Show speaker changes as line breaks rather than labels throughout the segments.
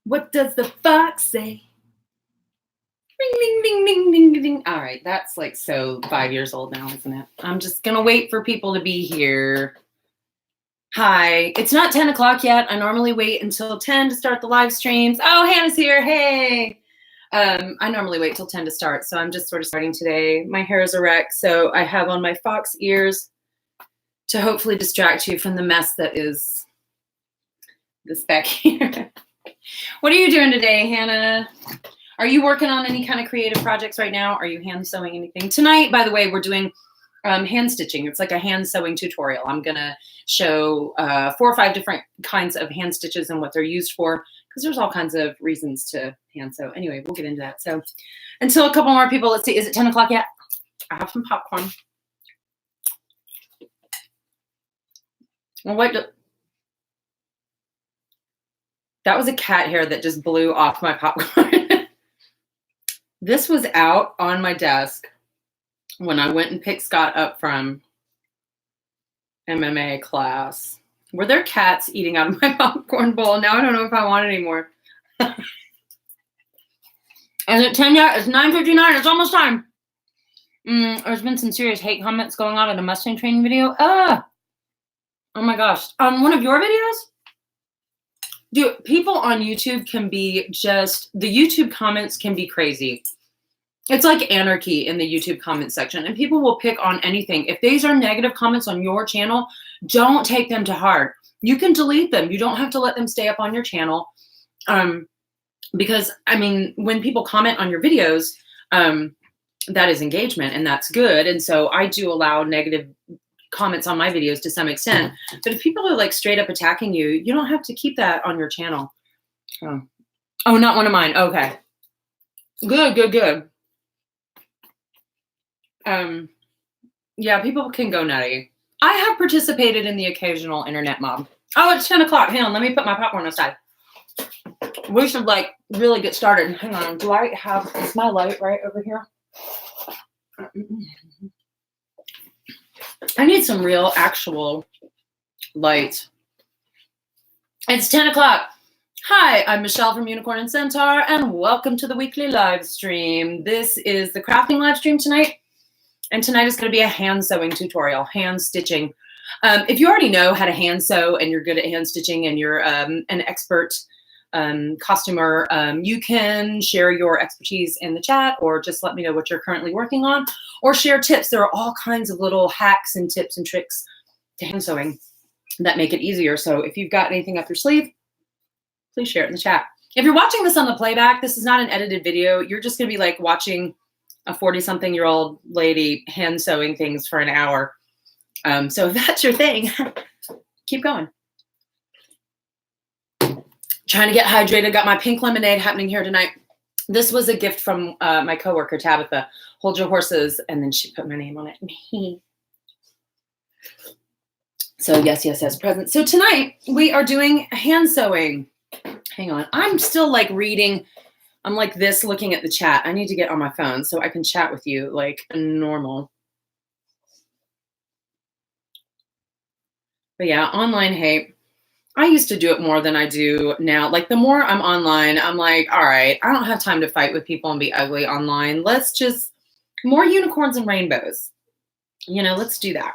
What does the fox say? Ring, ding, ding, ding, ding, ding. All right, that's like so 5 years old now, isn't it? I'm just gonna wait for people to be here. Hi, it's not 10 o'clock yet. I normally wait until 10 to start the live streams. Oh, Hannah's here. Hey. I normally wait till 10 to start, so I'm just sort of starting today. My hair is a wreck, so I have on my fox ears to hopefully distract you from the mess that is this back here. What are you doing today, Hannah? Are you working on any kind of creative projects right now? Are you hand sewing anything? Tonight, by the way, we're doing hand stitching. It's like a hand sewing tutorial. I'm going to show 4 or 5 different kinds of hand stitches and what they're used for, because there's all kinds of reasons to hand sew. Anyway, we'll get into that. So until a couple more people, let's see. Is it 10 o'clock yet? I have some popcorn. Well, wait. That was a cat hair that just blew off my popcorn. This was out on my desk when I went and picked Scott up from MMA class. Were there cats eating out of my popcorn bowl? Now I don't know if I want it anymore. Is it 10 yet? It's 9:59. It's almost time. There's been some serious hate comments going on in a Mustang training video. Oh my gosh. On one of your videos? Dude, people on YouTube can be just, the YouTube comments can be crazy. It's like anarchy in the YouTube comment section, and people will pick on anything. If these are negative comments on your channel, don't take them to heart. You can delete them. You don't have to let them stay up on your channel. Because, I mean, when people comment on your videos, that is engagement, and that's good. And so I do allow negative comments on my videos to some extent, but if people are like straight up attacking you, you don't have to keep that on your channel. Oh, not one of mine. Okay. Good. Yeah, people can go nutty. I have participated in the occasional internet mob. Oh, it's 10 o'clock. Hang on, let me put my popcorn aside. We should like really get started. Hang on, is my light right over here? I need some real actual light. It's 10 o'clock. Hi, I'm Michelle from Unicorn and Centaur, and welcome to the weekly live stream. This is the crafting live stream tonight, and tonight is going to be a hand sewing tutorial, hand stitching. If you already know how to hand sew and you're good at hand stitching and you're an expert costumer, you can share your expertise in the chat, or just let me know what you're currently working on, or share tips. There are all kinds of little hacks and tips and tricks to hand sewing that make it easier. So if you've got anything up your sleeve, please share it in the chat. If you're watching this on the playback, this is not an edited video. You're just going to be like watching a 40-something-year-old lady hand sewing things for an hour. So if that's your thing, keep going. Trying to get hydrated. Got my pink lemonade happening here tonight. This was a gift from my coworker, Tabitha. Hold your horses. And then she put my name on it. So yes, present. So tonight we are doing hand sewing. Hang on. I'm still like reading. I'm like this looking at the chat. I need to get on my phone so I can chat with you like normal. But yeah, online hate. I used to do it more than I do now. Like the more I'm online, I'm like, all right, I don't have time to fight with people and be ugly online. Let's just, more unicorns and rainbows. You know, let's do that.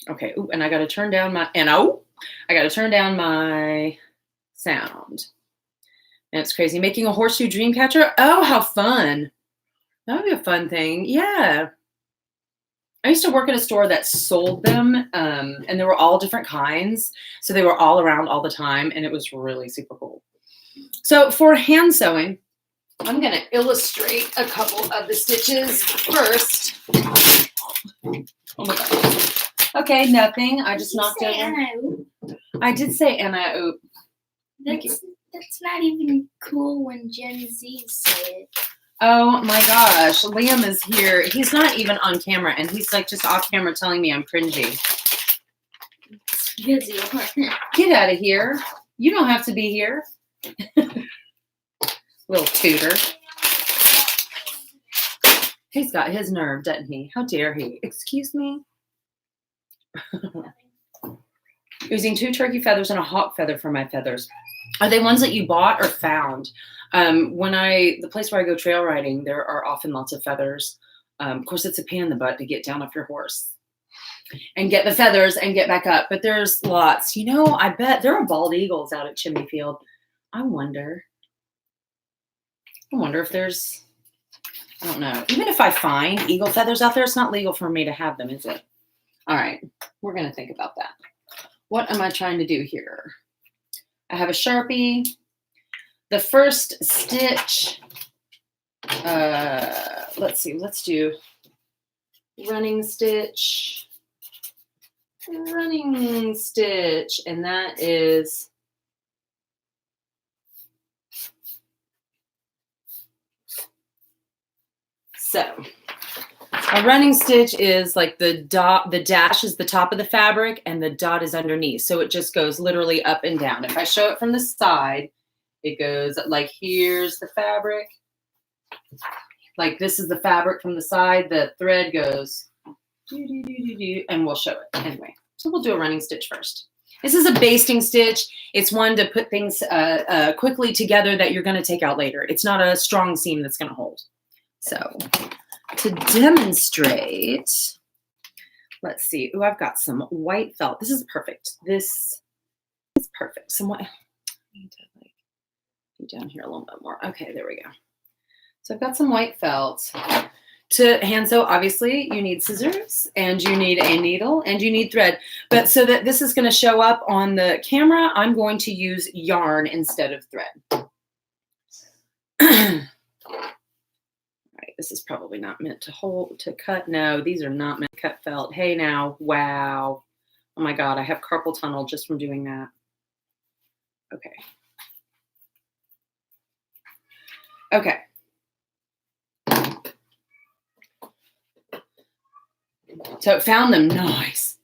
Okay, ooh, and I got to turn down my, I got to turn down my sound. And it's crazy. Making a horseshoe dream catcher. Oh, how fun. That would be a fun thing. Yeah. I used to work at a store that sold them, and there were all different kinds. So they were all around all the time, and it was really super cool. So for hand sewing, I'm going to illustrate a couple of the stitches first. Oh my God. Okay, nothing. I just knocked over. I did say Anna Oop.
That's not even cool when Gen Z say it.
Oh my gosh, Liam is here. He's not even on camera, and he's like just off camera telling me I'm cringy. Get out of here. You don't have to be here. Little tutor. He's got his nerve, doesn't he? How dare he? Excuse me? Using 2 turkey feathers and a hawk feather for my feathers. Are they ones that you bought or found? The place where I go trail riding, there are often lots of feathers. Of course, it's a pain in the butt to get down off your horse and get the feathers and get back up. But there's lots. You know, I bet there are bald eagles out at Chimney Field. I wonder if there's, I don't know. Even if I find eagle feathers out there, it's not legal for me to have them, is it? All right, we're going to think about that. What am I trying to do here? I have a Sharpie. The first stitch, let's see, let's do running stitch, and that is so. A running stitch is like the dash is the top of the fabric and the dot is underneath. So it just goes literally up and down. If I show it from the side, it goes like, here's the fabric. Like this is the fabric from the side. The thread goes, and we'll show it anyway. So we'll do a running stitch first. This is a basting stitch. It's one to put things quickly together that you're going to take out later. It's not a strong seam that's going to hold. So to demonstrate, let's see. Oh, I've got some white felt. This is perfect. This is perfect. Some white. I need to like be down here a little bit more. Okay, there we go. So I've got some white felt. To hand sew, obviously, you need scissors and you need a needle and you need thread. But so that this is going to show up on the camera, I'm going to use yarn instead of thread. This is probably not meant to cut. No, these are not meant to cut felt. Hey now, wow. Oh my God, I have carpal tunnel just from doing that. Okay. Okay. So found them, nice.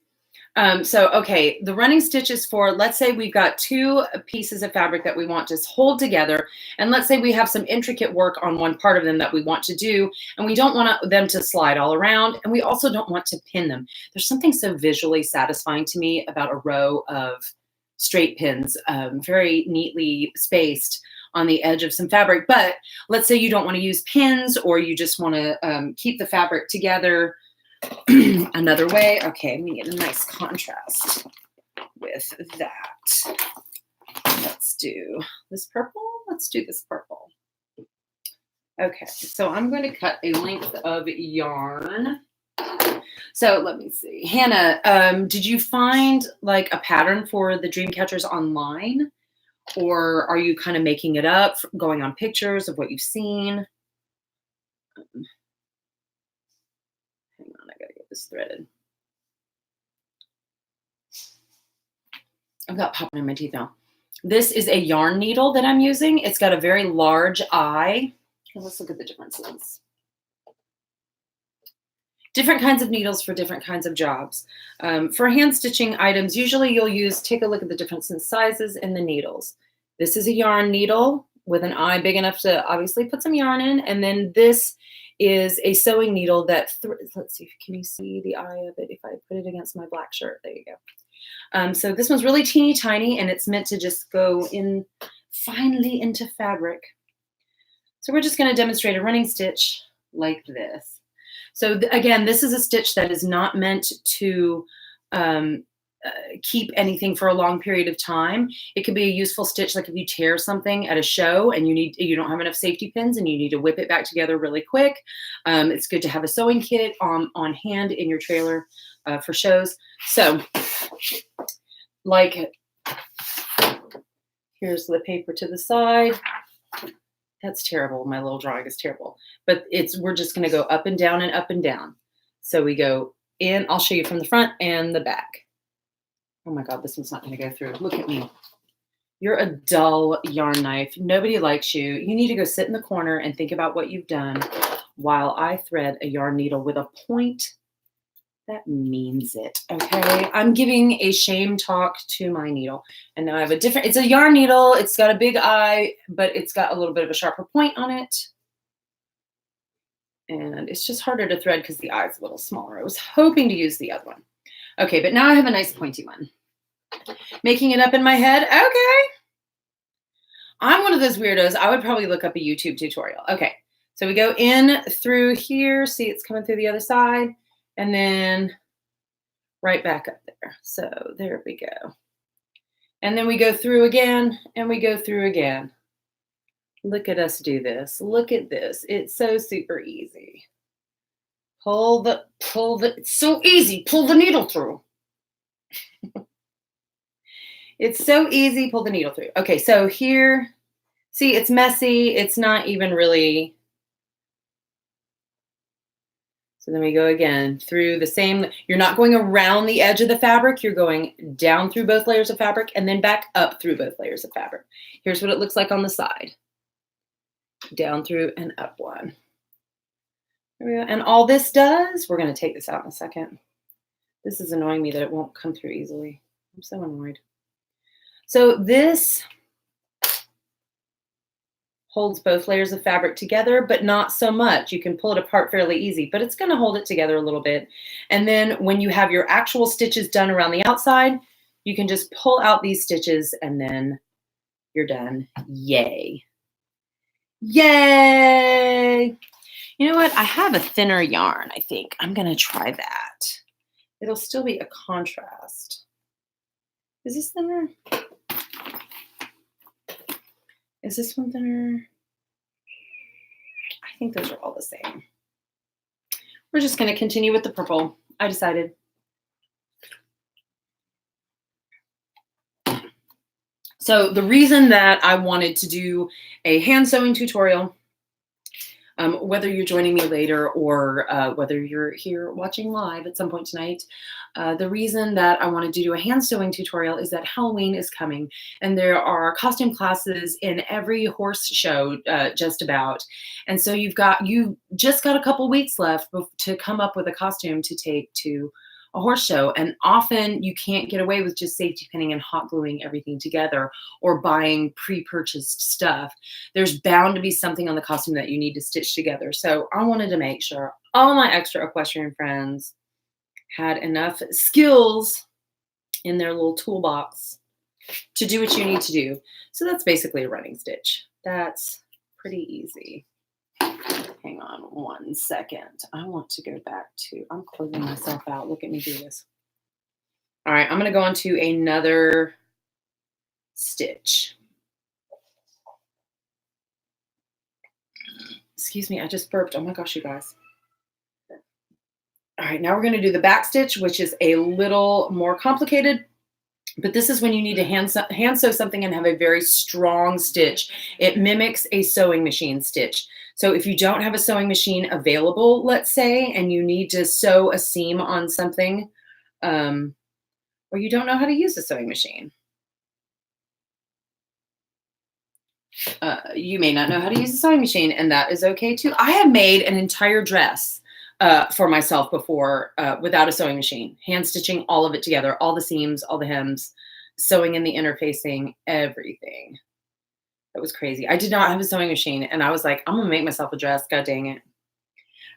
Okay, the running stitch is for, let's say we've got 2 pieces of fabric that we want to hold together. And let's say we have some intricate work on one part of them that we want to do. And we don't want them to slide all around. And we also don't want to pin them. There's something so visually satisfying to me about a row of straight pins, very neatly spaced on the edge of some fabric. But let's say you don't want to use pins or you just want to keep the fabric together another way. Okay, I'm gonna get a nice contrast with that. Let's do this purple. Let's do this purple. Okay, so I'm going to cut a length of yarn. So let me see. Hannah, did you find like a pattern for the dream catchers online? Or are you kind of making it up, going on pictures of what you've seen? Hang on, I gotta get this threaded. I've got popping in my teeth now. This is a yarn needle that I'm using. It's got a very large eye. Let's look at the differences. Different kinds of needles for different kinds of jobs. For hand stitching items, usually you'll use, take a look at the difference in sizes and the needles. This is a yarn needle with an eye big enough to obviously put some yarn in. And then this is a sewing needle that, let's see, can you see the eye of it if I put it against my black shirt? There you go. So this one's really teeny tiny and it's meant to just go in finely into fabric. So we're just going to demonstrate a running stitch like this. So again, this is a stitch that is not meant to keep anything for a long period of time. It could be a useful stitch, like if you tear something at a show and you don't have enough safety pins and you need to whip it back together really quick. It's good to have a sewing kit on hand in your trailer for shows. So like, here's the paper to the side. That's terrible. My little drawing is terrible, but we're just going to go up and down and up and down. So we go in, I'll show you from the front and the back. Oh my God, this one's not going to go through. Look at me. You're a dull yarn knife. Nobody likes you. You need to go sit in the corner and think about what you've done while I thread a yarn needle with a point that means it. Okay. I'm giving a shame talk to my needle. And now I have it's a yarn needle. It's got a big eye, but it's got a little bit of a sharper point on it. And it's just harder to thread because the eye is a little smaller. I was hoping to use the other one. Okay, but now I have a nice pointy one. Making it up in my head. Okay. I'm one of those weirdos. I would probably look up a YouTube tutorial. Okay. So we go in through here. See, it's coming through the other side. And then right back up there. So there we go. And then we go through again and we go through again. Look at us do this. Look at this. It's so super easy. It's so easy. Pull the needle through. It's so easy. Pull the needle through. Okay, so here, see, it's messy. It's not even really. So then we go again through the same, you're not going around the edge of the fabric. You're going down through both layers of fabric and then back up through both layers of fabric. Here's what it looks like on the side. Down through and up one. There we go. And all this does, we're going to take this out in a second. This is annoying me that it won't come through easily. I'm so annoyed. So this holds both layers of fabric together, but not so much. You can pull it apart fairly easy, but it's going to hold it together a little bit. And then when you have your actual stitches done around the outside, you can just pull out these stitches and then you're done. Yay. Yay. You know what? I have a thinner yarn, I think. I'm going to try that. It'll still be a contrast. Is this thinner? Is this one thinner? I think those are all the same. We're just going to continue with the purple. I decided. So the reason that I wanted to do a hand sewing tutorial, whether you're joining me later or whether you're here watching live at some point tonight, the reason that I wanted to do a hand sewing tutorial is that Halloween is coming and there are costume classes in every horse show just about. And so you just got a couple weeks left to come up with a costume to take to a horse show. And often you can't get away with just safety pinning and hot gluing everything together or buying pre-purchased stuff. There's bound to be something on the costume that you need to stitch together. So I wanted to make sure all my extra equestrian friends had enough skills in their little toolbox to do what you need to do. So that's basically a running stitch. That's pretty easy. Hang on 1 second. I want to go back to, I'm closing myself out. Look at me do this. All right, I'm going to go on to another stitch. Excuse me, I just burped. Oh my gosh, you guys. All right, now we're going to do the back stitch, which is a little more complicated, but this is when you need to hand sew something and have a very strong stitch. It mimics a sewing machine stitch. So if you don't have a sewing machine available, let's say, and you need to sew a seam on something, or you don't know how to use a sewing machine, you may not know how to use a sewing machine, and that is okay too. I have made an entire dress for myself before without a sewing machine, hand stitching all of it together, all the seams, all the hems, sewing in the interfacing, everything. That was crazy. I did not have a sewing machine and I was like, I'm gonna make myself a dress, god dang it.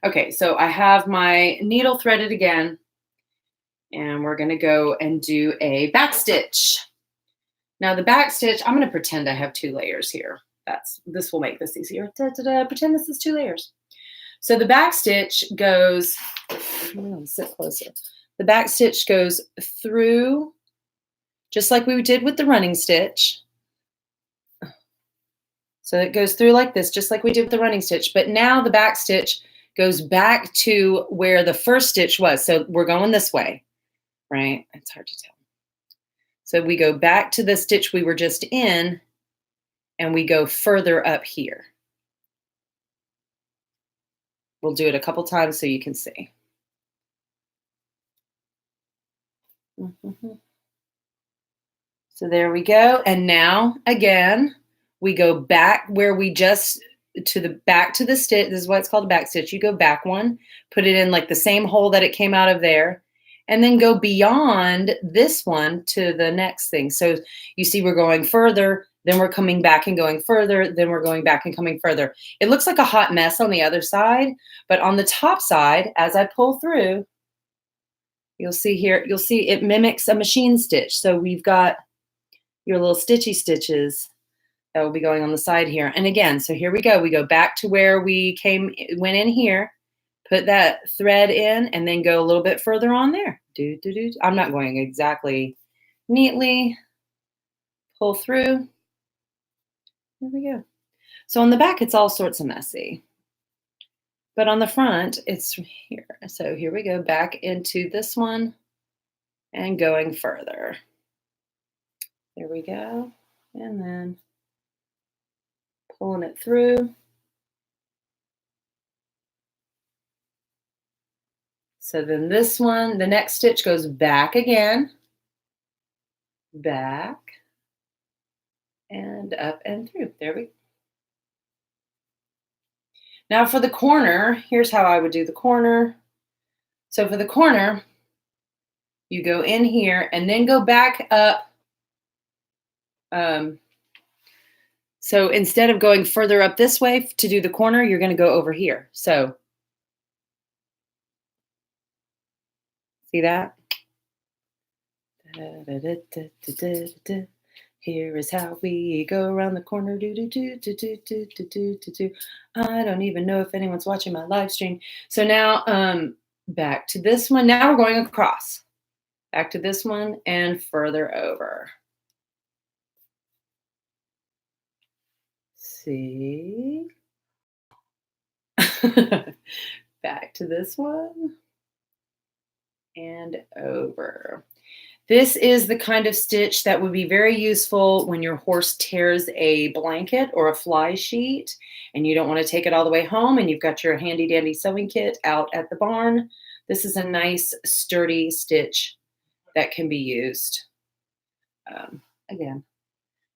Okay, so I have my needle threaded again and we're gonna go and do a back stitch. Now the back stitch, I'm gonna pretend I have 2 layers here. This will make this easier. Pretend this is 2 layers. So the back stitch goes, sit closer. The back stitch goes through, just like we did with the running stitch. So it goes through like this, just like we did with the running stitch. But now the back stitch goes back to where the first stitch was. So we're going this way, right? It's hard to tell. So we go back to the stitch we were just in, and we go further up here. We'll do it a couple times so you can see. So there we go. And now, again, we go back where we just, back to the stitch. This is why it's called a back stitch. You go back one, put it in like the same hole that it came out of there, and then go beyond this one to the next thing. So you see we're going further, then we're coming back and going further, then we're going back and coming further. It looks like a hot mess on the other side, but on the top side, as I pull through, You'll see here, you'll see it mimics a machine stitch. So we've got your little stitchy stitches that will be going on the side here. And again, so here we go. We go back to where we went in here, put that thread in, and then go a little bit further on there. I'm not going exactly neatly. Pull through. There we go. So on the back, it's all sorts of messy. But on the front, it's here. So here we go, back into this one and going further. There we go. And then pulling it through. So then this one, the next stitch goes back again, back, and up and through. There we go. Now for the corner, here's how I would do the corner. So for the corner, you go in here and then go back up. So instead of going further up this way to do the corner, you're going to go over here. So see that? Here is how we go around the corner. I don't even know if anyone's watching my live stream. So now back to this one. Now we're going across. Back to this one and further over. See? Back to this one and over. This is the kind of stitch that would be very useful when your horse tears a blanket or a fly sheet and you don't want to take it all the way home and you've got your handy dandy sewing kit out at the barn. This is a nice sturdy stitch that can be used. Again,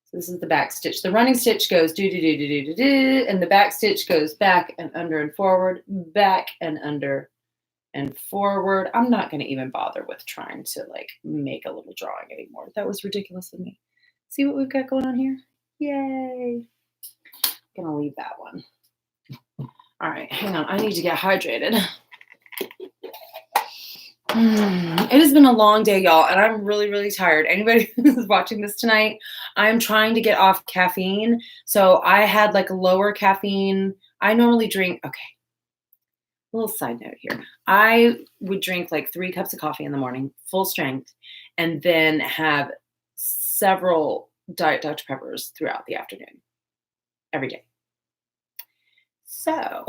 so this is the back stitch. The running stitch goes do-do-do-do-do-do-do, and the back stitch goes back and under and forward, back and under and forward. I'm not going to even bother with trying to like make a little drawing anymore. That was ridiculous of me. See what we've got going on here? Yay. I'm going to leave that one. All right, hang on. I need to get hydrated. It has been a long day, y'all, and I'm really, really tired. Anybody who's watching this tonight, I'm trying to get off caffeine. So I had like a lower caffeine. I normally drink, okay. A little side note here. I would drink like 3 cups of coffee in the morning, full strength, and then have several Diet Dr. Peppers throughout the afternoon, every day. So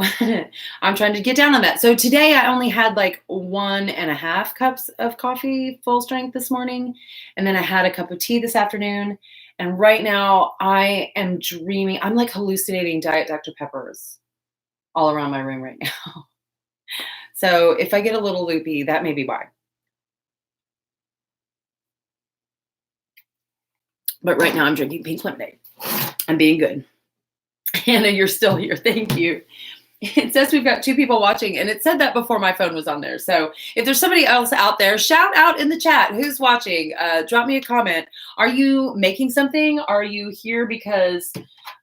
I'm trying to get down on that. So today I only had like 1.5 cups of coffee, full strength this morning. And then I had a cup of tea this afternoon. And right now I am dreaming. I'm like hallucinating Diet Dr. Peppers all around my room right now. So if I get a little loopy, that may be why. But right now I'm drinking pink lemonade. I'm being good. Hannah, you're still here. Thank you. It says we've got 2 people watching, and it said that before my phone was on there. So if there's somebody else out there, shout out in the chat. Who's watching? Drop me a comment. Are you making something? Are you here because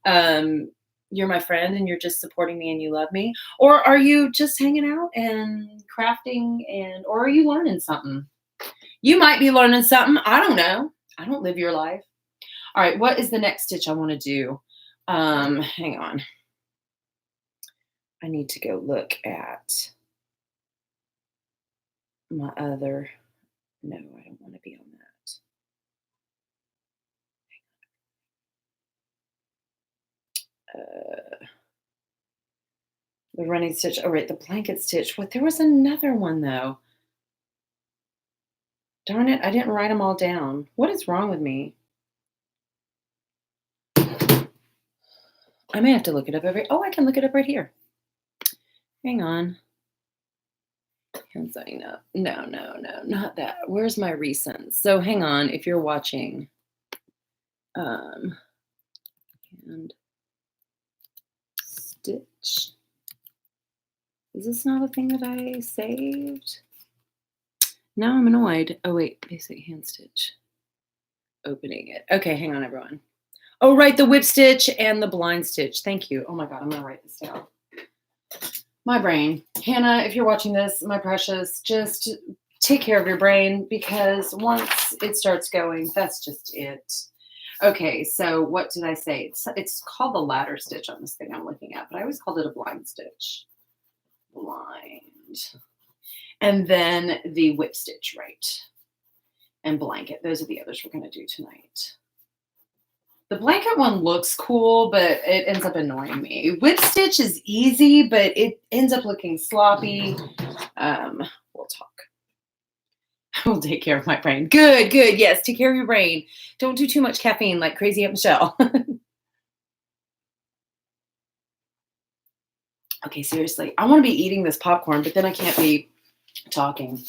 you're my friend and you're just supporting me and you love me? Or are you just hanging out and crafting, or are you learning something? You might be learning something. I don't know. I don't live your life. All right, what is the next stitch I want to do? Hang on. I need to go look at my other. No, I don't want to be on that. The running stitch. Oh, right, the blanket stitch. What? There was another one though. Darn it, I didn't write them all down. What is wrong with me? I may have to look it up oh, I can look it up right here. Hang on. No, not that. Where's my recents? So hang on, if you're watching. And stitch. Is this not a thing that I saved? Now I'm annoyed. Oh wait, basic hand stitch. Opening it. Okay, hang on, everyone. Oh, right, the whip stitch and the blind stitch. Thank you. Oh my God, I'm gonna write this down. My brain. Hannah, if you're watching this, my precious, just take care of your brain, because once it starts going, that's just it. Okay, so what did I say? It's called the ladder stitch on this thing I'm looking at, but I always called it a blind stitch. Blind. And then the whip stitch, right? And blanket. Those are the others we're going to do tonight. The blanket one looks cool, but it ends up annoying me. Whip stitch is easy, but it ends up looking sloppy. We'll talk. I will take care of my brain. Good, good. Yes, take care of your brain. Don't do too much caffeine like Crazy Aunt Michelle. Okay, seriously. I want to be eating this popcorn, but then I can't be talking.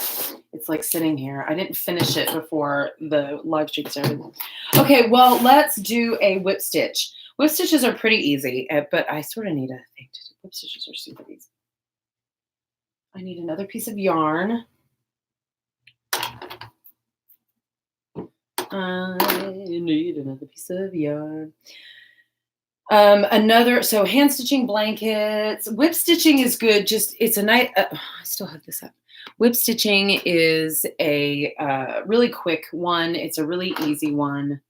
It's like sitting here. I didn't finish it before the live stream started. Okay, well, let's do a whip stitch. Whip stitches are pretty easy, but I sort of need a thing to do. Whip stitches are super easy. I need another piece of yarn. I need another piece of yarn. So hand stitching blankets. Whip stitching is good. Just, it's a nice, I still have this up. Whip stitching is a really quick one. It's a really easy one.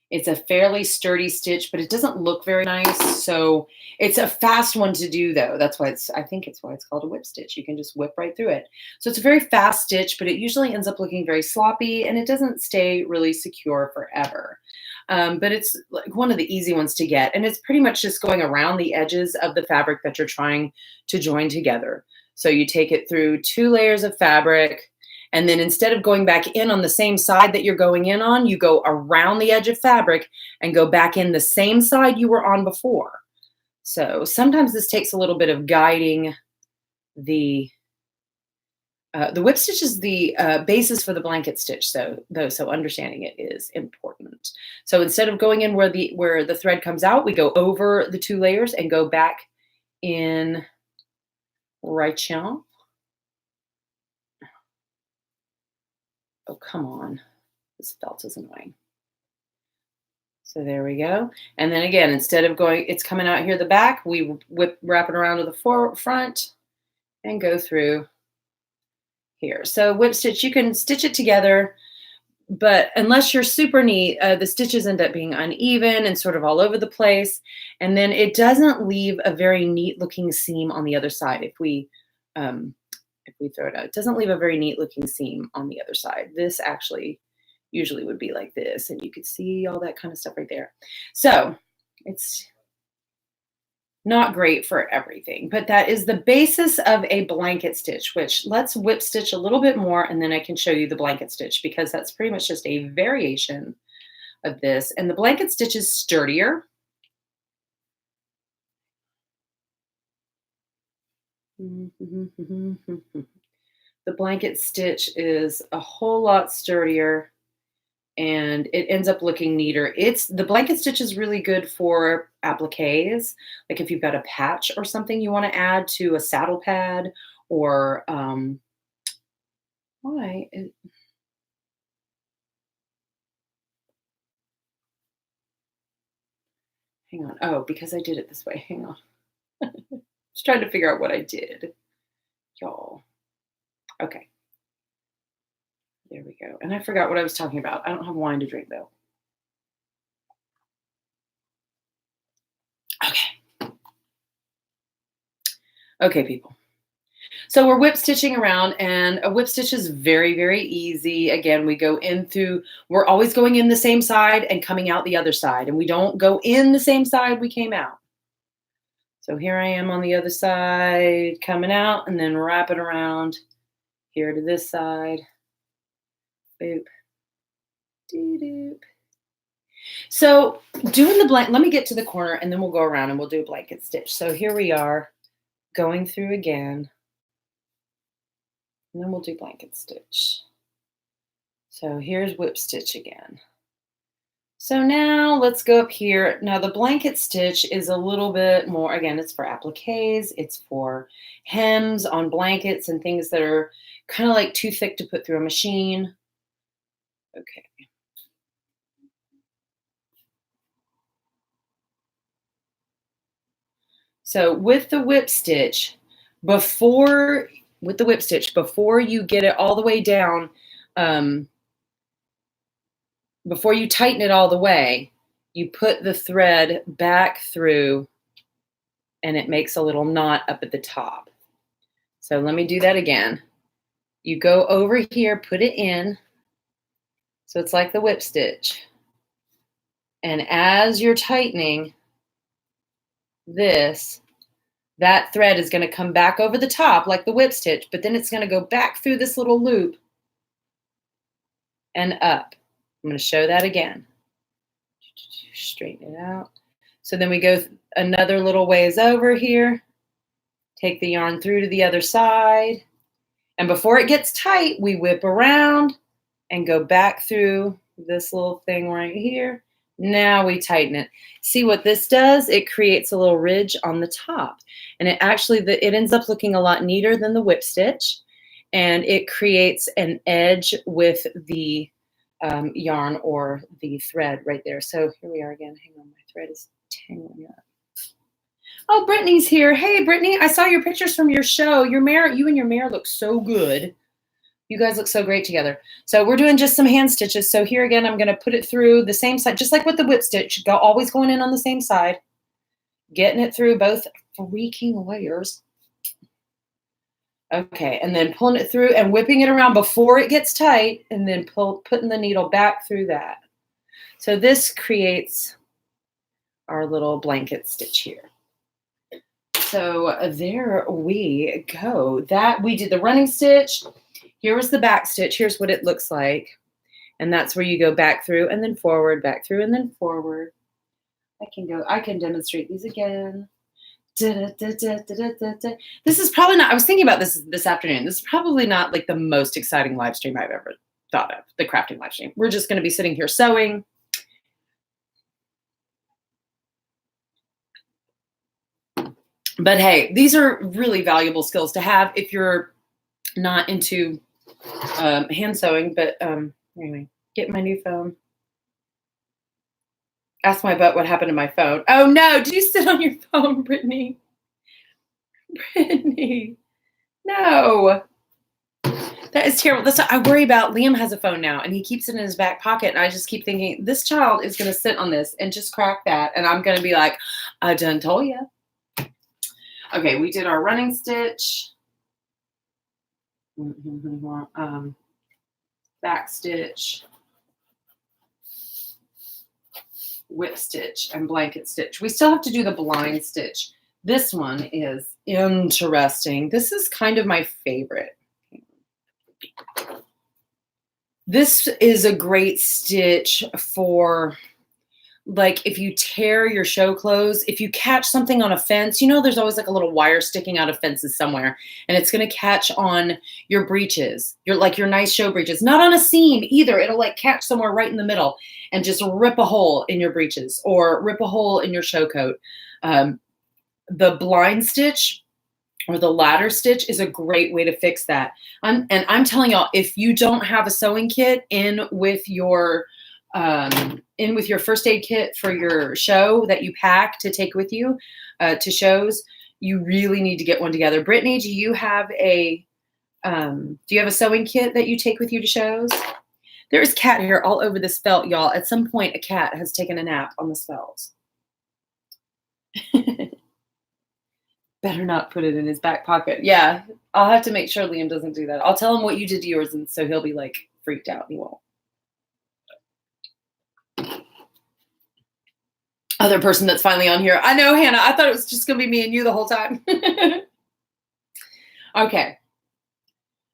It's a fairly sturdy stitch, but it doesn't look very nice. So it's a fast one to do, though. That's why I think it's why it's called a whip stitch. You can just whip right through it. So it's a very fast stitch, but it usually ends up looking very sloppy, and it doesn't stay really secure forever. But it's like one of the easy ones to get. And it's pretty much just going around the edges of the fabric that you're trying to join together. So you take it through 2 layers of fabric. And then instead of going back in on the same side that you're going in on, you go around the edge of fabric and go back in the same side you were on before. So sometimes this takes a little bit of guiding. The whip stitch is the basis for the blanket stitch, so understanding it is important. So instead of going in where the thread comes out, we go over the 2 layers and go back in right here. Oh, come on. This felt is annoying. So there we go. And then again, instead of going, it's coming out here the back, we wrap it around to the front and go through here. So whip stitch, you can stitch it together, but unless you're super neat, the stitches end up being uneven and sort of all over the place. And then it doesn't leave a very neat looking seam on the other side. If we throw it out, it doesn't leave a very neat looking seam on the other side. This actually usually would be like this, and you could see all that kind of stuff right there. So it's not great for everything, but that is the basis of a blanket stitch, which let's whip stitch a little bit more, and then I can show you the blanket stitch, because that's pretty much just a variation of this. And the blanket stitch is sturdier. The blanket stitch is a whole lot sturdier, and it ends up looking neater. The blanket stitch is really good for appliques, like if you've got a patch or something you want to add to a saddle pad, or hang on. Oh, because I did it this way. Hang on. Just trying to figure out what I did, y'all. Okay. There we go. And I forgot what I was talking about. I don't have wine to drink, though. Okay. Okay, people. So we're whip stitching around, and a whip stitch is very, very easy. Again, we're always going in the same side and coming out the other side, and we don't go in the same side we came out. So here I am on the other side, coming out, and then wrap it around here to this side. Boop. Doo-doop. So doing the blanket, let me get to the corner, and then we'll go around and we'll do a blanket stitch. So here we are going through again, and then we'll do blanket stitch. So here's whip stitch again. So now let's go up here. Now the blanket stitch is a little bit more, again, it's for appliques, it's for hems on blankets and things that are kind of like too thick to put through a machine. Okay. So with the whip stitch, before with the whip stitch, before you get it all the way down, before you tighten it all the way, you put the thread back through and it makes a little knot up at the top. So let me do that again. You go over here, put it in. So it's like the whip stitch. And as you're tightening this, that thread is going to come back over the top like the whip stitch, but then it's going to go back through this little loop and up. I'm going to show that again. Straighten it out. So then we go another little ways over here, take the yarn through to the other side, and before it gets tight, we whip around and go back through this little thing right here. Now we tighten it. See what this does? It creates a little ridge on the top, and it actually, it ends up looking a lot neater than the whip stitch, and it creates an edge with the yarn or the thread right there. So here we are again. Hang on, my thread is tangling up. Oh, Brittany's here. Hey, Brittany, I saw your pictures from your show. Your mare, you and your mare look so good. You guys look so great together. So we're doing just some hand stitches. So here again, I'm going to put it through the same side, just like with the whip stitch. Always going in on the same side, getting it through both freaking layers. Okay, and then pulling it through and whipping it around before it gets tight, and then putting the needle back through that. So this creates our little blanket stitch here. So there we go. That we did the running stitch. Here was the back stitch. Here's what it looks like. And that's where you go back through and then forward, back through and then forward. I can demonstrate these again. This is probably not, I was thinking about this afternoon. This is probably not like the most exciting live stream I've ever thought of, the crafting live stream. We're just going to be sitting here sewing. But hey, these are really valuable skills to have if you're not into hand sewing. But anyway, get my new phone. Ask my butt what happened to my phone. Oh no, did you sit on your phone, Brittany? Brittany, no. That is terrible. That's what I worry about. Liam has a phone now and he keeps it in his back pocket. And I just keep thinking, this child is going to sit on this and just crack that. And I'm going to be like, I done told you. Okay, we did our running stitch. Back stitch. Whip stitch and blanket stitch. We still have to do the blind stitch. This one is interesting. This is kind of my favorite. This is a great stitch for, like, if you tear your show clothes, if you catch something on a fence, you know, there's always like a little wire sticking out of fences somewhere, and it's going to catch on your breeches, your nice show breeches, not on a seam either. It'll like catch somewhere right in the middle and just rip a hole in your breeches or rip a hole in your show coat. The blind stitch or the ladder stitch is a great way to fix that. I'm telling y'all, if you don't have a sewing kit in with your first aid kit for your show that you pack to take with you to shows, you really need to get one together. Brittany, do you have a sewing kit that you take with you to shows? There is cat hair all over this felt, y'all. At some point, a cat has taken a nap on this felt. Better not put it in his back pocket. Yeah, I'll have to make sure Liam doesn't do that. I'll tell him what you did to yours, and so he'll be like freaked out. He won't. Other person that's finally on here. I know, Hannah. I thought it was just going to be me and you the whole time. Okay.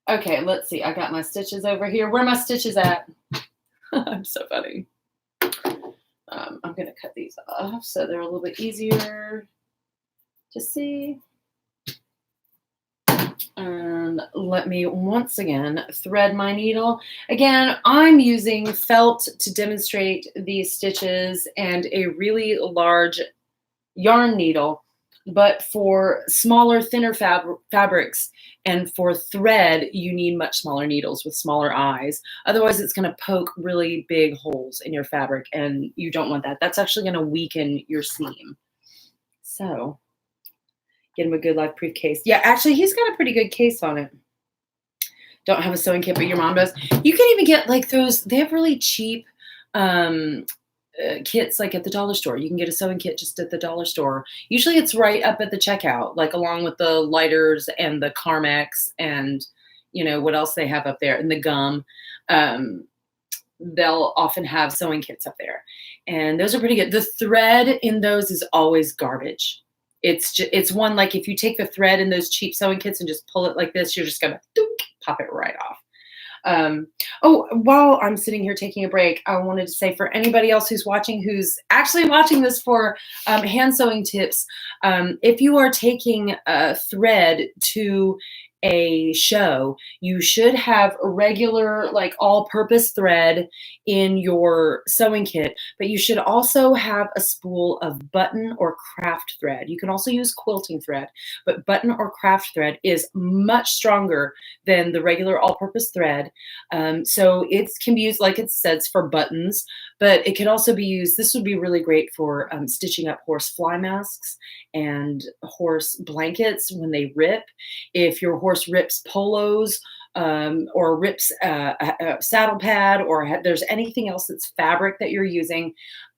Okay, let's see. I got my stitches over here. Where are my stitches at? I'm so funny. I'm going to cut these off so they're a little bit easier to see. And let me once again thread my needle. Again, I'm using felt to demonstrate these stitches and a really large yarn needle. But for smaller, thinner fabrics and for thread, you need much smaller needles with smaller eyes. Otherwise, it's going to poke really big holes in your fabric, and you don't want that. That's actually going to weaken your seam. So Get him a good life proof case. Yeah, actually, he's got a pretty good case on it. Don't have a sewing kit, but your mom does. You can even get like those. They have really cheap kits, like at the dollar store. You can get a sewing kit just at the dollar store. Usually, it's right up at the checkout, like along with the lighters and the Carmex and what else they have up there, and the gum. They'll often have sewing kits up there, and those are pretty good. The thread in those is always garbage. It's one, like if you take the thread in those cheap sewing kits and just pull it like this, you're just gonna pop it right off. While I'm sitting here taking a break, I wanted to say, for anybody else who's watching, who's actually watching this for hand sewing tips, if you are taking a thread to a show, you should have a regular, like, all-purpose thread in your sewing kit, but you should also have a spool of button or craft thread. You can also use quilting thread, but button or craft thread is much stronger than the regular all-purpose thread. So it can be used, like it says, for buttons, but it could also be used, this would be really great for stitching up horse fly masks and horse blankets when they rip. If your horse rips polos or rips a saddle pad, or there's anything else that's fabric that you're using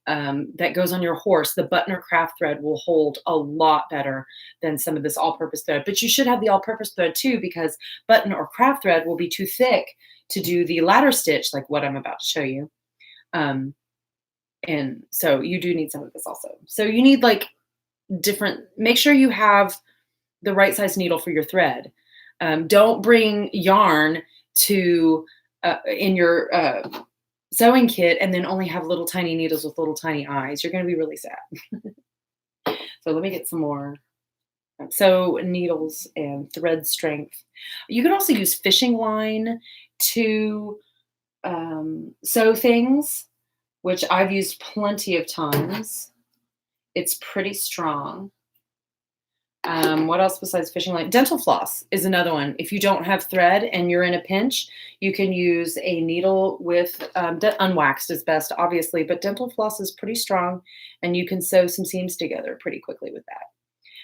that goes on your horse, the button or craft thread will hold a lot better than some of this all-purpose thread. But you should have the all-purpose thread too, because button or craft thread will be too thick to do the ladder stitch like what I'm about to show you. And so you do need some of this also. So you need like make sure you have the right size needle for your thread. Don't bring yarn to in your sewing kit and then only have little tiny needles with little tiny eyes. You're going to be really sad. So let me get some more. So needles and thread strength. You can also use fishing line to sew things, which I've used plenty of times. It's pretty strong. What else besides fishing line? Dental floss is another one. If you don't have thread and you're in a pinch, you can use a needle with unwaxed is best, obviously, but dental floss is pretty strong, and you can sew some seams together pretty quickly with that.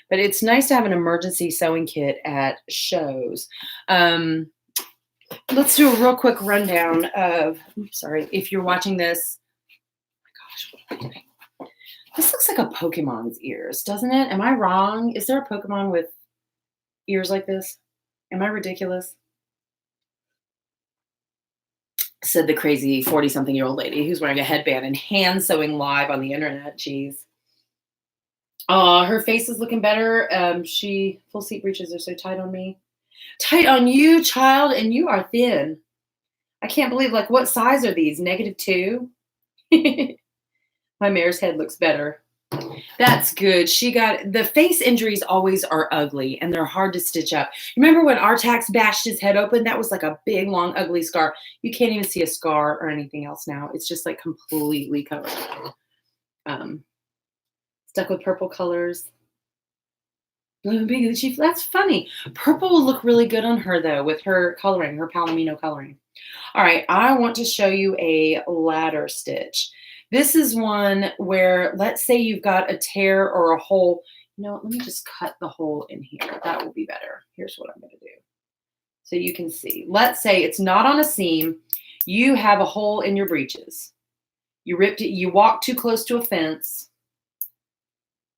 But it's nice to have an emergency sewing kit at shows. Let's do a real quick rundown of, sorry, if you're watching this. Oh my gosh, what am I doing? This looks like a Pokemon's ears, doesn't it? Am I wrong? Is there a Pokemon with ears like this? Am I ridiculous? Said the crazy 40-something-year-old lady who's wearing a headband and hand sewing live on the internet. Jeez. Her face is looking better. Full seat breeches are so tight on me. Tight on you, child, and you are thin. I can't believe, like, what size are these? -2? My mare's head looks better. That's good. She got, the face injuries always are ugly and they're hard to stitch up. Remember when Artax bashed his head open? That was like a big, long, ugly scar. You can't even see a scar or anything else now. It's just like completely covered up. Stuck with purple colors. That's funny. Purple will look really good on her though, with her coloring, her Palomino coloring. All right, I want to show you a ladder stitch. This is one where, let's say you've got a tear or a hole. Let me just cut the hole in here. That will be better. Here's what I'm going to do. So you can see. Let's say it's not on a seam. You have a hole in your breeches. You ripped it. You walked too close to a fence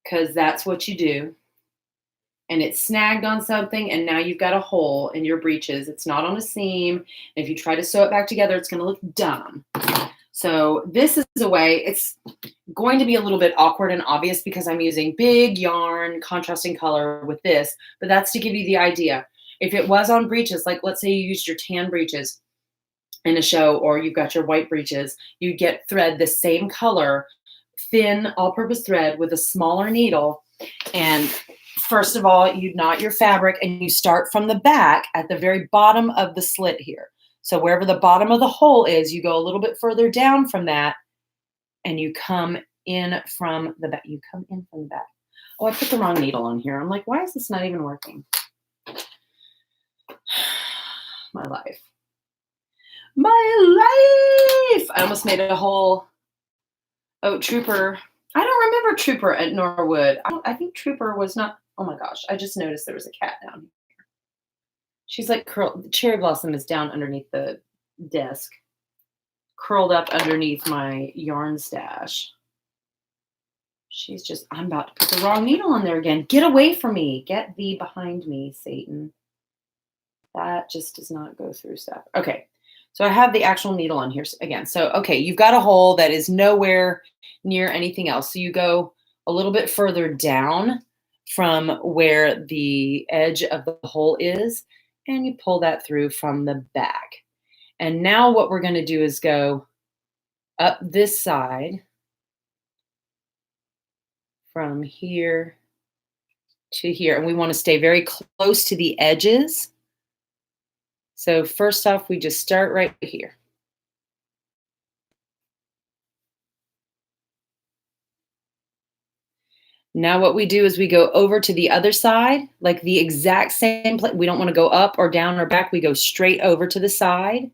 because that's what you do. And it's snagged on something, and now you've got a hole in your breeches. It's not on a seam. And if you try to sew it back together, it's going to look dumb. So this is a way, it's going to be a little bit awkward and obvious because I'm using big yarn, contrasting color with this, but that's to give you the idea. If it was on breeches, like let's say you used your tan breeches in a show, or you've got your white breeches, you get thread the same color, thin all-purpose thread with a smaller needle. And first of all, you knot your fabric and you start from the back at the very bottom of the slit here. So wherever the bottom of the hole is, you go a little bit further down from that, and you come in from the back. You come in from the back. Oh, I put the wrong needle on here. I'm like, why is this not even working? My life. My life! I almost made a hole. Oh, Trooper. I don't remember Trooper at Norwood. I think Trooper was not. Oh my gosh, I just noticed there was a cat down here. She's like curled. Cherry Blossom is down underneath the desk, curled up underneath my yarn stash. She's just, I'm about to put the wrong needle on there again. Get away from me. Get thee behind me, Satan. That just does not go through stuff. Okay. So I have the actual needle on here again. So, okay, you've got a hole that is nowhere near anything else. So you go a little bit further down from where the edge of the hole is, and you pull that through from the back. And now what we're going to do is go up this side from here to here. And we want to stay very close to the edges. So first off, we just start right here. Now what we do is we go over to the other side, like the exact same place. We don't want to go up or down or back. We go straight over to the side,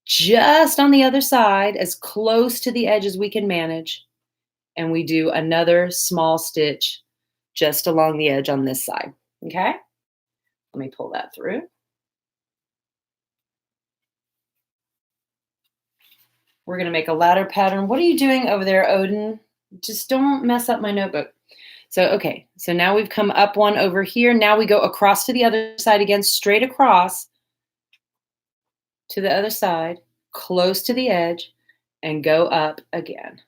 just on the other side, as close to the edge as we can manage. And we do another small stitch just along the edge on this side. Okay? Let me pull that through. We're going to make a ladder pattern. What are you doing over there, Odin? Just don't mess up my notebook. So, okay. So now we've come up one over here. Now we go across to the other side again, straight across to the other side, close to the edge, and go up again.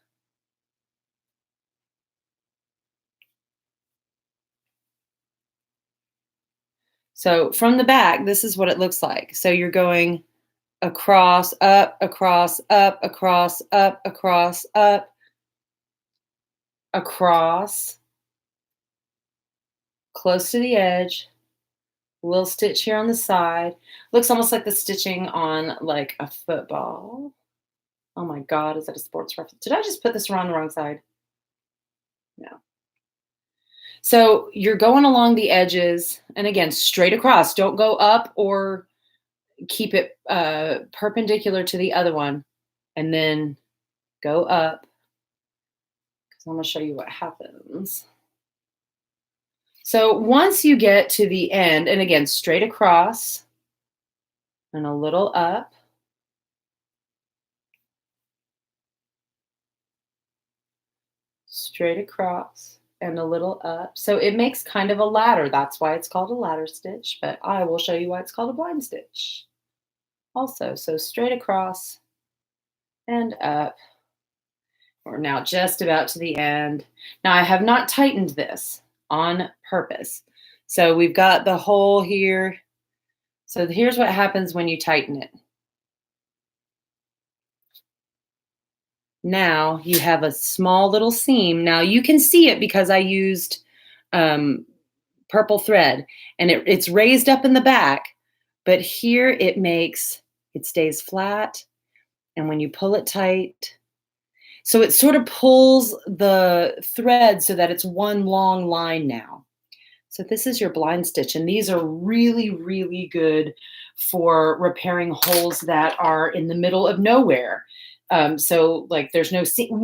So from the back, this is what it looks like. So you're going across, up, across, up, across, up, across, up, across, close to the edge, little stitch here on the side. Looks almost like the stitching on like a football. Oh my God, is that a sports reference? Did I just put this around the wrong side? No. So you're going along the edges, and again, straight across. Don't go up or keep it perpendicular to the other one, and then go up, because I'm going to show you what happens. So once you get to the end, and again, straight across and a little up, straight across and a little up. So it makes kind of a ladder. That's why it's called a ladder stitch, but I will show you why it's called a blind stitch also. So straight across and up. We're now just about to the end. Now I have not tightened this on purpose. So we've got the hole here. So here's what happens when you tighten it. Now you have a small little seam. Now you can see it because I used purple thread, and it's raised up in the back, but here it stays flat. And when you pull it tight, so it sort of pulls the thread so that it's one long line now. So this is your blind stitch, and these are really, really good for repairing holes that are in the middle of nowhere. So like there's no seam.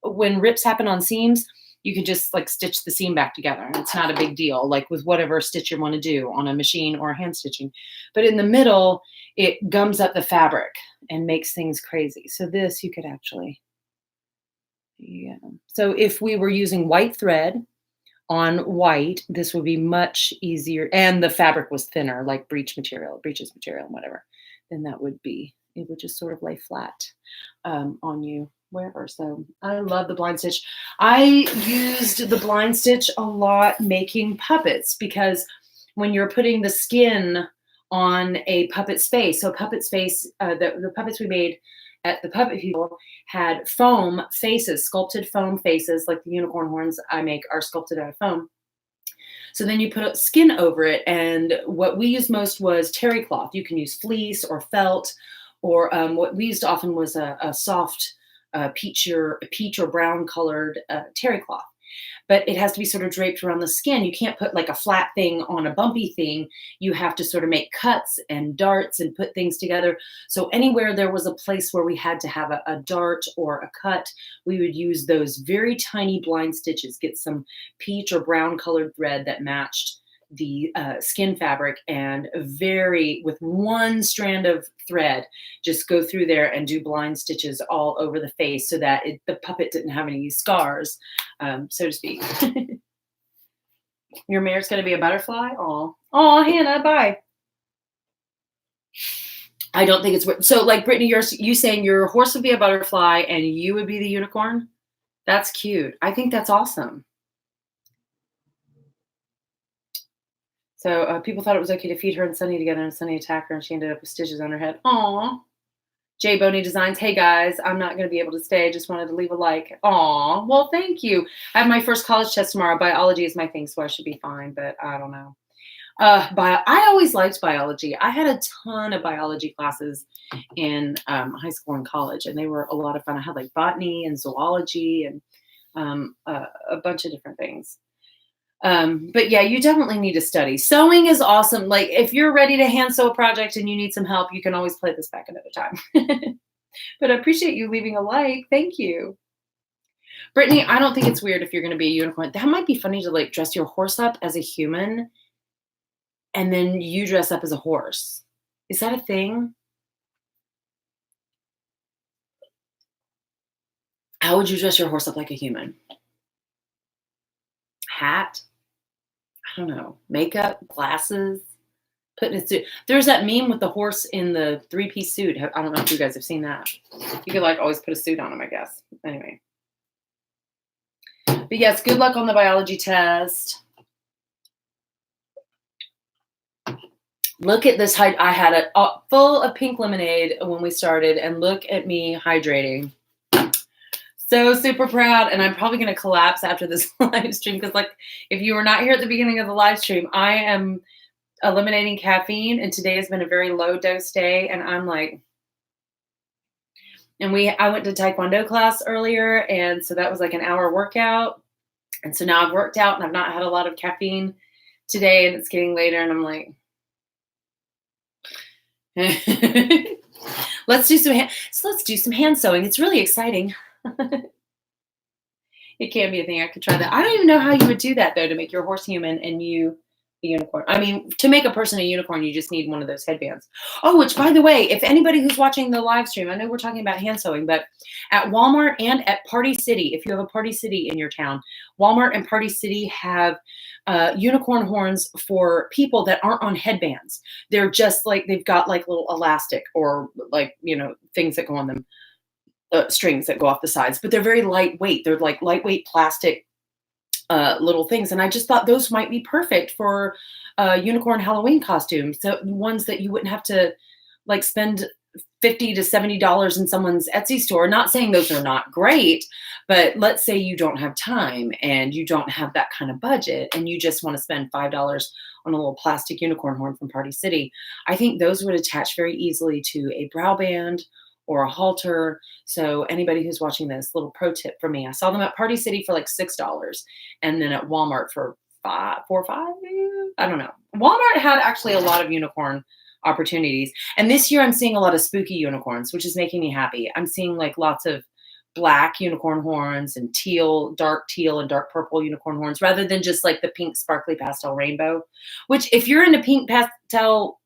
When rips happen on seams, you can just like stitch the seam back together. It's not a big deal, like with whatever stitch you want to do on a machine or hand stitching. But in the middle, it gums up the fabric and makes things crazy. So this you could actually, yeah. So if we were using white thread on white, this would be much easier. And the fabric was thinner, like breeches material, whatever. Then that would be, it would just sort of lay flat on you wherever. So I love the blind stitch. I used the blind stitch a lot making puppets, because when you're putting the skin on a puppet's face, so puppet's face, the puppets we made at the Puppet People had foam faces, sculpted foam faces, like the unicorn horns I make are sculpted out of foam. So then you put skin over it, and what we used most was terry cloth. You can use fleece or felt, or what we used often was a soft peach or brown colored terry cloth. but it has to be sort of draped around the skin. You can't put like a flat thing on a bumpy thing. You have to sort of make cuts and darts and put things together. So anywhere there was a place where we had to have a dart or a cut, we would use those very tiny blind stitches, get some peach or brown colored thread that matched the skin fabric, and with one strand of thread, just go through there and do blind stitches all over the face so that the puppet didn't have any scars, so to speak. Your mare's going to be a butterfly? Oh, Hannah, bye. I don't think it's so. Like Brittany, you saying your horse would be a butterfly and you would be the unicorn? That's cute. I think that's awesome. So people thought it was okay to feed her and Sunny together, and Sunny attacked her, and she ended up with stitches on her head. Aw. J Boney Designs. Hey guys, I'm not going to be able to stay. Just wanted to leave a like. Aw. Well, thank you. I have my first college test tomorrow. Biology is my thing, so I should be fine. But I don't know. I always liked biology. I had a ton of biology classes in high school and college, and they were a lot of fun. I had like botany and zoology and a bunch of different things. But yeah, you definitely need to study. Sewing is awesome. Like if you're ready to hand sew a project and you need some help, you can always play this back another time. But I appreciate you leaving a like. Thank you. Brittany, I don't think it's weird if you're going to be a unicorn. That might be funny to like dress your horse up as a human and then you dress up as a horse. Is that a thing? How would you dress your horse up like a human? Hat? I don't know. Makeup, glasses, putting a suit. There's that meme with the horse in the 3-piece suit. I don't know if you guys have seen that. You could like always put a suit on him, I guess. Anyway. But yes, good luck on the biology test. Look at this. I had it full of pink lemonade when we started, and look at me hydrating. So super proud, and I'm probably going to collapse after this live stream because, like, if you were not here at the beginning of the live stream, I am eliminating caffeine, and today has been a very low dose day, and I'm like, and I went to Taekwondo class earlier, and so that was like an hour workout, and so now I've worked out, and I've not had a lot of caffeine today, and it's getting later, and I'm like, let's do some hand sewing. It's really exciting. It can be a thing. I could try that. I don't even know how you would do that though, to make your horse human and you a unicorn. I mean, to make a person a unicorn, you just need one of those headbands. Oh, which by the way, if anybody who's watching the live stream, I know we're talking about hand sewing, but at Walmart and at Party City, if you have a Party City in your town, Walmart and Party City have unicorn horns for people that aren't on headbands. They're just like, they've got like little elastic or like, things that go on them. Strings that go off the sides, but they're very lightweight. They're like lightweight plastic little things. And I just thought those might be perfect for unicorn Halloween costumes. So ones that you wouldn't have to like spend $50 to $70 in someone's Etsy store. Not saying those are not great, but let's say you don't have time and you don't have that kind of budget and you just want to spend $5 on a little plastic unicorn horn from Party City. I think those would attach very easily to a brow band or a halter. So anybody who's watching this, little pro tip for me, I saw them at Party City for like $6 and then at Walmart for $4 or $5. I don't know. Walmart had actually a lot of unicorn opportunities. And this year I'm seeing a lot of spooky unicorns, which is making me happy. I'm seeing like lots of black unicorn horns and dark teal and dark purple unicorn horns, rather than just like the pink sparkly pastel rainbow, which if you're into pink pastel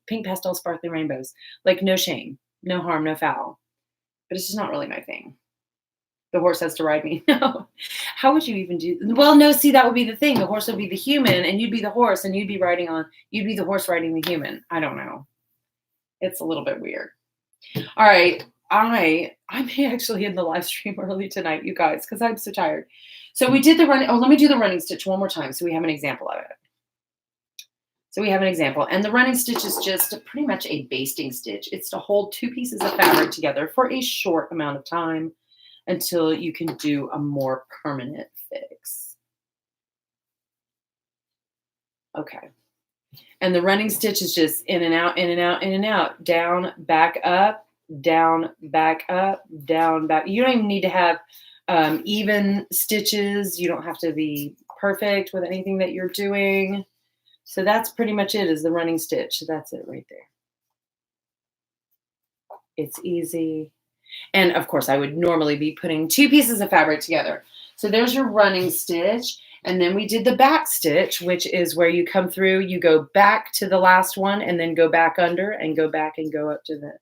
sparkly rainbows, like no shame, no harm, no foul. But it's just not really my thing. The horse has to ride me. No. How would you even do? Well, no, see, that would be the thing. The horse would be the human and you'd be the horse and you'd be the horse riding the human. I don't know. It's a little bit weird. All right. I'm actually in the live stream early tonight, you guys, because I'm so tired. So we did the running. Oh, let me do the running stitch one more time so we have an example of it. So we have an example, and the running stitch is just pretty much a basting stitch. It's to hold two pieces of fabric together for a short amount of time until you can do a more permanent fix. Okay. And the running stitch is just in and out, in and out, in and out, down, back up, down, back up, down, back. You don't even need to have even stitches. You don't have to be perfect with anything that you're doing. So that's pretty much it, is the running stitch. So that's it right there. It's easy. And of course, I would normally be putting 2 pieces of fabric together. So there's your running stitch. And then we did the back stitch, which is where you come through, you go back to the last one and then go back under and go back and go up to the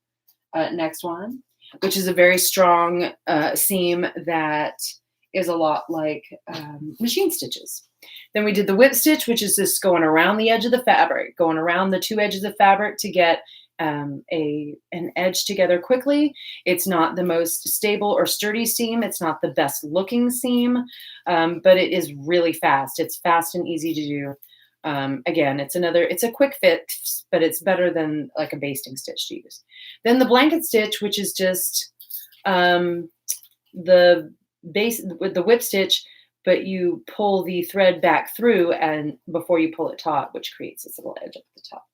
next one, which is a very strong seam that is a lot like machine stitches. Then we did the whip stitch, which is just going around the edge of the fabric, going around the 2 edges of fabric to get an edge together quickly. It's not the most stable or sturdy seam. It's not the best looking seam, but it is really fast. It's fast and easy to do. Again, it's a quick fix, but it's better than like a basting stitch to use. Then the blanket stitch, which is just the base with the whip stitch, but you pull the thread back through and before you pull it taut, which creates this little edge up at the top.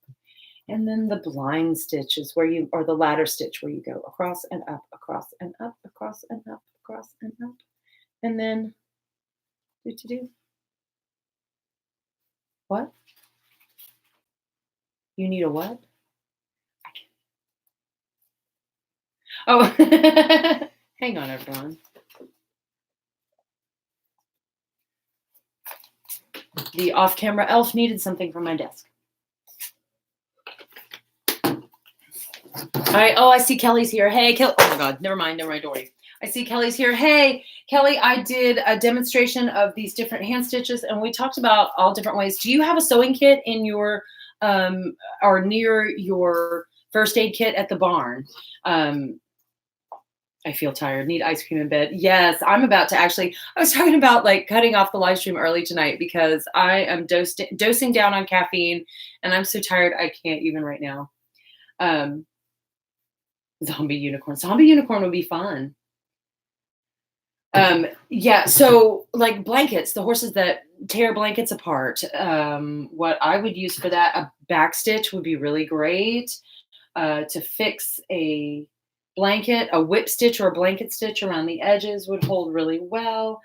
And then the blind stitch is where or the ladder stitch, where you go across and up, across and up, across and up, across and up. And then, what? You need a what? Oh, hang on, everyone. The off-camera elf needed something from my desk. All right. Oh, I see Kelly's here. Hey, Kelly. Oh my God. Never mind, Dory. I see Kelly's here. Hey, Kelly, I did a demonstration of these different hand stitches and we talked about all different ways. Do you have a sewing kit in your, or near your first aid kit at the barn? I feel tired, need ice cream in bed. Yes, I'm about to I was talking about like cutting off the live stream early tonight because I am dosing down on caffeine and I'm so tired I can't even right now. Zombie unicorn would be fun. Yeah, so like blankets, the horses that tear blankets apart, what I would use for that, a back stitch would be really great. To fix a blanket, a whip stitch or a blanket stitch around the edges would hold really well.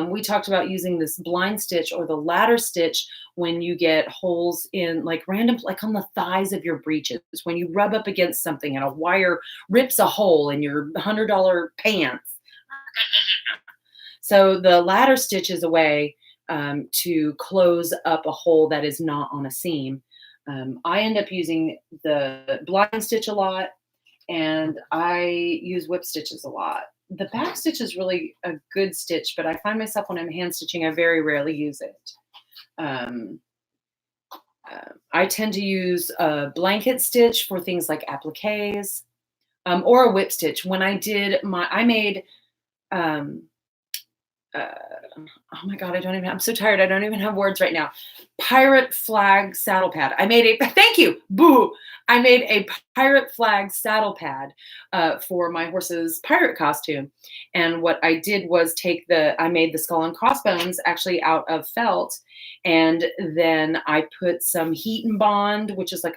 We talked about using this blind stitch or the ladder stitch when you get holes in like random, like on the thighs of your breeches, when you rub up against something and a wire rips a hole in your $100 pants. So the ladder stitch is a way to close up a hole that is not on a seam. I end up using the blind stitch a lot and I use whip stitches a lot. The back stitch is really a good stitch, but I find myself when I'm hand stitching, I very rarely use it. I tend to use a blanket stitch for things like appliques or a whip stitch. When I did I made, oh my God, I'm so tired. I don't even have words right now. Pirate flag saddle pad. Thank you, boo. I made a pirate flag saddle pad for my horse's pirate costume. And what I did was I made the skull and crossbones actually out of felt. And then I put some heat and bond, which is like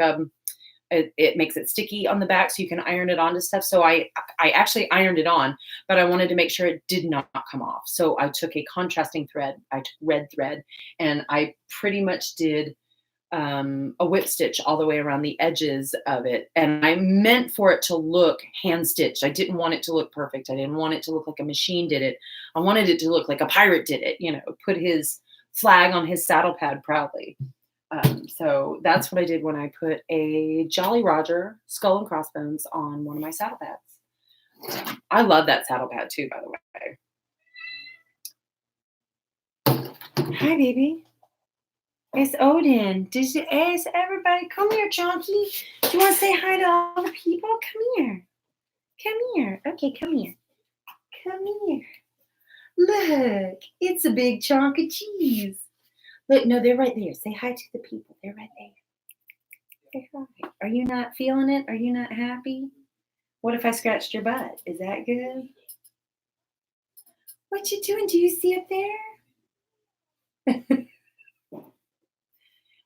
it makes it sticky on the back so you can iron it onto stuff. So I actually ironed it on, but I wanted to make sure it did not come off. So I took a contrasting thread, I took red thread, and I pretty much did a whip stitch all the way around the edges of it. And I meant for it to look hand stitched. I didn't want it to look perfect. I didn't want it to look like a machine did it. I wanted it to look like a pirate did it, put his flag on his saddle pad proudly. So that's what I did when I put a Jolly Roger skull and crossbones on one of my saddle pads. I love that saddle pad too, by the way. Hi, baby. It's Odin. It's everybody. Come here, Chunky. Do you want to say hi to all the people? Come here. Come here. Okay, come here. Come here. Look, it's a big chunk of cheese. Look, no, they're right there. Say hi to the people. They're right there. Say hi. Are you not feeling it? Are you not happy? What if I scratched your butt? Is that good? What you doing? Do you see up there?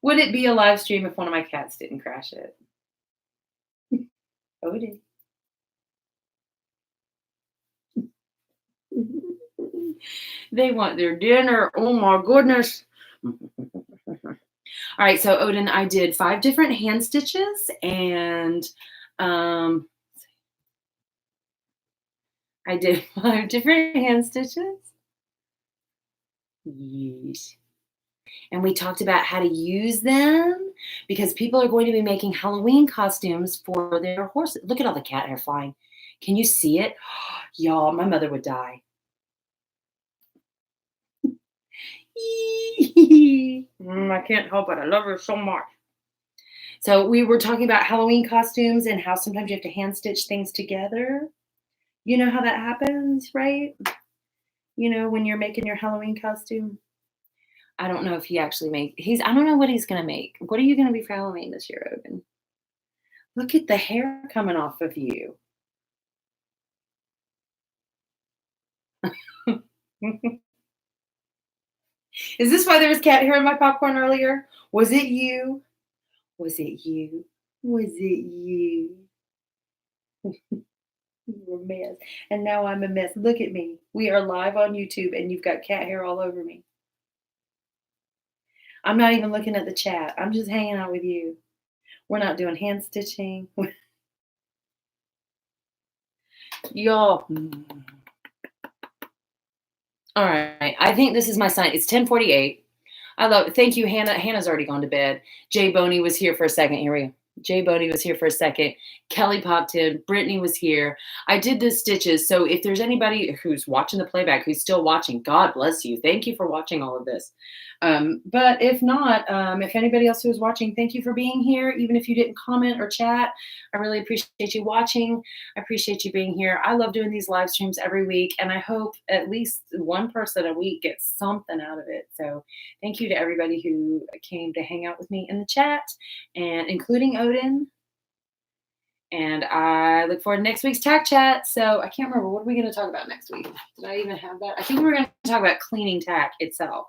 Would it be a live stream if one of my cats didn't crash it? Oh, it is. They want their dinner. Oh my goodness. All right, so Odin, I did 5 different hand stitches, and um, I did 5 different hand stitches. Yeesh. And we talked about how to use them because people are going to be making Halloween costumes for their horses. Look at all the cat hair flying. Can you see it? Y'all, my mother would die. I can't help it. I love her so much. So we were talking about Halloween costumes and how sometimes you have to hand stitch things together. You know how that happens, right? You know, when you're making your Halloween costume. I don't know if he actually I don't know what he's gonna make. What are you gonna be for Halloween this year, Ogun? Look at the hair coming off of you. Is this why there was cat hair in my popcorn earlier? Was it you? Was it you? Was it you? You were a mess. And now I'm a mess. Look at me. We are live on YouTube and you've got cat hair all over me. I'm not even looking at the chat. I'm just hanging out with you. We're not doing hand stitching. Y'all. All right. I think this is my sign. It's 10:48. I love it. Thank you, Hannah. Hannah's already gone to bed. Jay Boney was here for a second. Here we go. Jay Boney was here for a second. Kelly popped in. Brittany was here. I did the stitches. So if there's anybody who's watching the playback, who's still watching, God bless you. Thank you for watching all of this. But if not, if anybody else who is watching, thank you for being here. Even if you didn't comment or chat, I really appreciate you watching. I appreciate you being here. I love doing these live streams every week, and I hope at least one person a week gets something out of it. So thank you to everybody who came to hang out with me in the chat, and including Odin. And I look forward to next week's tack chat. So I can't remember, what are we going to talk about next week? Did I even have that? I think we're going to talk about cleaning tack itself.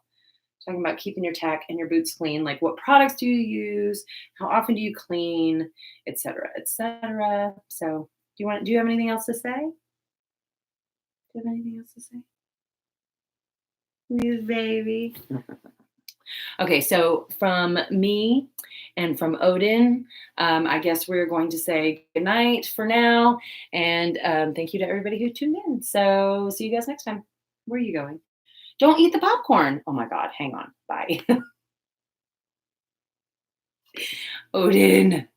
Talking about keeping your tack and your boots clean, like what products do you use, how often do you clean, etc., etc. So do you have anything else to say? Do you have anything else to say? Yes, baby. Okay, so from me and from Odin, I guess we're going to say good night for now. And thank you to everybody who tuned in. So see you guys next time. Where are you going? Don't eat the popcorn. Oh my God, hang on. Bye. Odin.